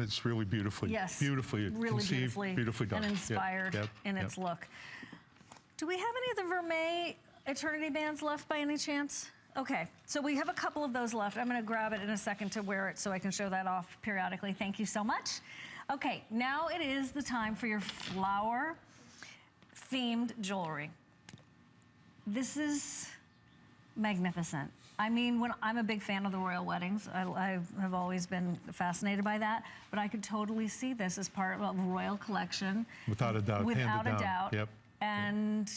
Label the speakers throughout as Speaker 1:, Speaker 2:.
Speaker 1: It's really beautifully, beautifully
Speaker 2: really
Speaker 1: conceived, beautifully done.
Speaker 2: And inspired in its look. Do we have any of the Vermeil Eternity bands left by any chance? Okay, so we have a couple of those left. I'm gonna grab it in a second to wear it so I can show that off periodically. Thank you so much. Okay, now it is the time for your flower themed jewelry. This is magnificent. I mean, I'm a big fan of the royal weddings. I have always been fascinated by that, but I could totally see this as part of a royal collection.
Speaker 1: Without a doubt,
Speaker 2: without a doubt.
Speaker 1: Yep.
Speaker 2: And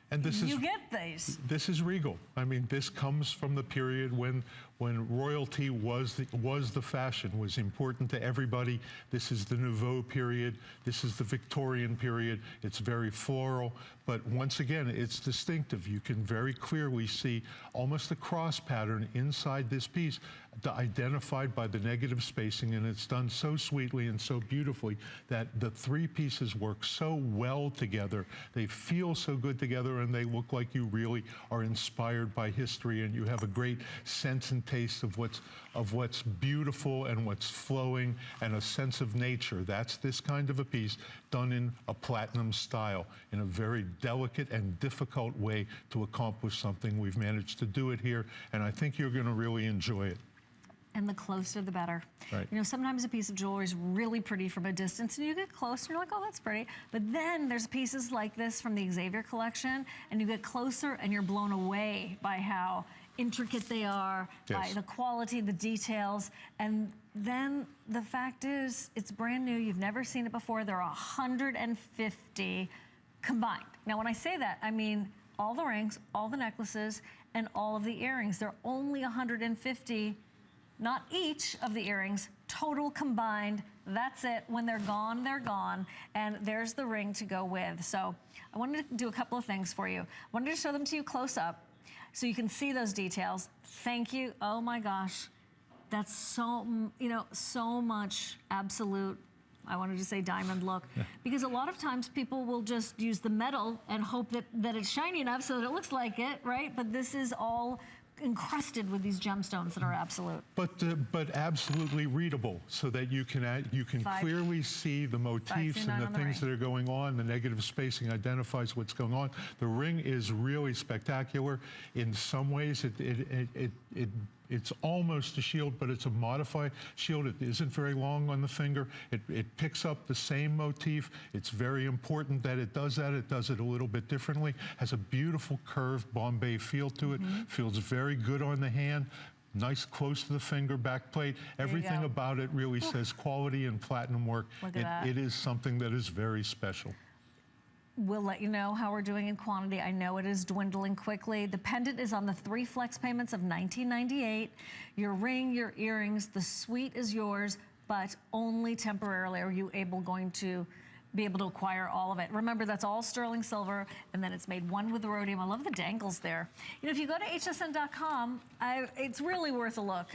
Speaker 1: this
Speaker 2: you get these.
Speaker 1: This is regal. I mean, this comes from the period when royalty was the fashion, was important to everybody. This is the Nouveau period. This is the Victorian period. It's very floral, but once again, it's distinctive. You can very clearly see almost a cross pattern inside this piece, identified by the negative spacing, and it's done so sweetly and so beautifully that the three pieces work so well together. They feel so good together, and they look like you really are inspired by history, and you have a great sense and taste of what's beautiful and what's flowing, and a sense of nature. That's this kind of a piece done in a platinum style, in a very delicate and difficult way to accomplish something. We've managed to do it here, and I think you're going to really enjoy it.
Speaker 2: And the closer the better.
Speaker 1: Right.
Speaker 2: You know, sometimes a piece of jewelry is really pretty from a distance, and you get close and you're like, oh, that's pretty. But then there's pieces like this from the Xavier collection, and you get closer and you're blown away by how intricate they are, by the quality, the details. And then the fact is, it's brand new. You've never seen it before. There are 150 combined. Now, when I say that, I mean all the rings, all the necklaces, and all of the earrings. They're only 150. Not each of the earrings, total combined. That's it. When they're gone, they're gone. And there's the ring to go with. So I wanted to do a couple of things for you. I wanted to show them to you close up so you can see those details. Thank you. Oh my gosh. That's so, you know, so much absolute, I wanted to say diamond look, because a lot of times people will just use the metal and hope that it's shiny enough so that it looks like it, right? But this is all encrusted with these gemstones that are absolute.
Speaker 1: But absolutely readable, so that you can clearly see the motifs and the things that are going on. The negative spacing identifies what's going on. The ring is really spectacular. In some ways, it's almost a shield, but it's a modified shield. It isn't very long on the finger. It picks up the same motif. It's very important that it does that. It does it a little bit differently. Has a beautiful curved Bombay feel to it. Feels very good on the hand. Nice close to the finger back plate. Everything about it really says quality and platinum work. It is something that is very special.
Speaker 2: We'll let you know how we're doing in quantity. I know it is dwindling quickly. The pendant is on the 3 flex payments of $19.98. Your ring, your earrings, the suite is yours, but only temporarily are you going to be able to acquire all of it. Remember, that's all sterling silver, and then it's made one with the rhodium. I love the dangles there. You know, if you go to hsn.com, it's really worth a look.